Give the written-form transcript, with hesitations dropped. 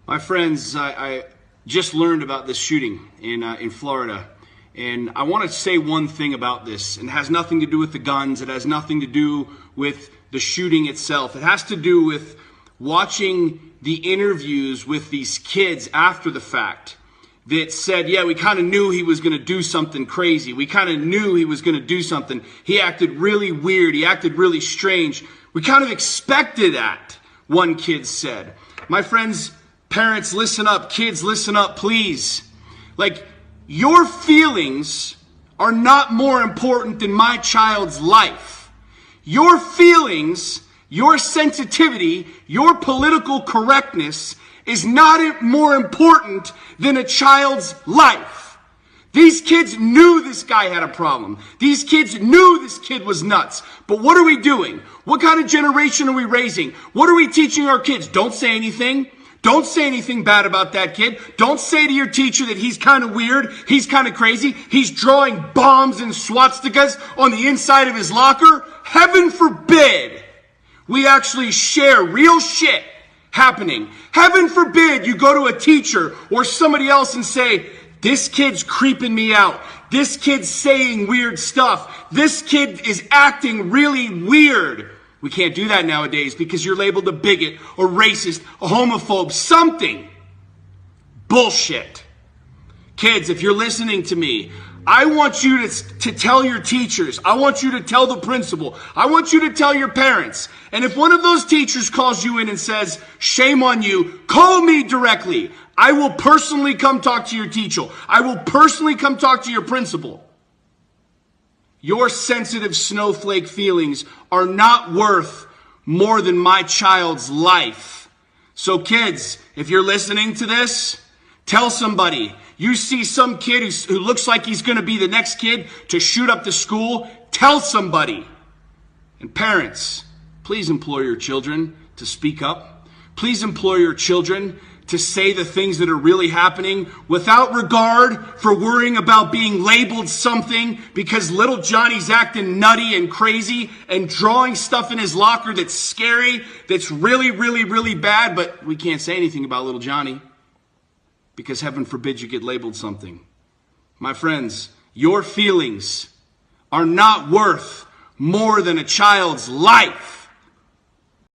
My friends, I just learned about this shooting in Florida, and I want to say one thing about this, and it has nothing to do with the guns. It has nothing to do with the shooting itself. It has to do with watching the interviews with these kids after the fact that said, yeah, we kind of knew he was going to do something crazy. We kind of knew he was going to do something. He acted really weird. He acted really strange. We kind of expected that, one kid said. My friends, parents, listen up. Kids, listen up, please. Like, your feelings are not more important than my child's life. Your feelings, your sensitivity, your political correctness is not more important than a child's life. These kids knew this guy had a problem. These kids knew this kid was nuts. But what are we doing? What kind of generation are we raising? What are we teaching our kids? Don't say anything. Don't say anything bad about that kid. Don't say to your teacher that he's kind of weird, he's kind of crazy, he's drawing bombs and swastikas on the inside of his locker. Heaven forbid we actually share real shit happening. Heaven forbid you go to a teacher or somebody else and say, this kid's creeping me out. This kid's saying weird stuff. This kid is acting really weird. We can't do that nowadays because you're labeled a bigot or racist, a homophobe, something. Bullshit. Kids, if you're listening to me, I want you to tell your teachers. I want you to tell the principal. I want you to tell your parents. And if one of those teachers calls you in and says, shame on you, call me directly. I will personally come talk to your teacher. I will personally come talk to your principal. Your sensitive snowflake feelings are not worth more than my child's life. So kids, if you're listening to this, tell somebody. You see some kid who looks like he's going to be the next kid to shoot up the school, tell somebody. And parents, please implore your children to speak up. Please implore your children to say the things that are really happening without regard for worrying about being labeled something because little Johnny's acting nutty and crazy and drawing stuff in his locker that's scary, that's really, really, really bad, but we can't say anything about little Johnny because heaven forbid you get labeled something. My friends, your feelings are not worth more than a child's life.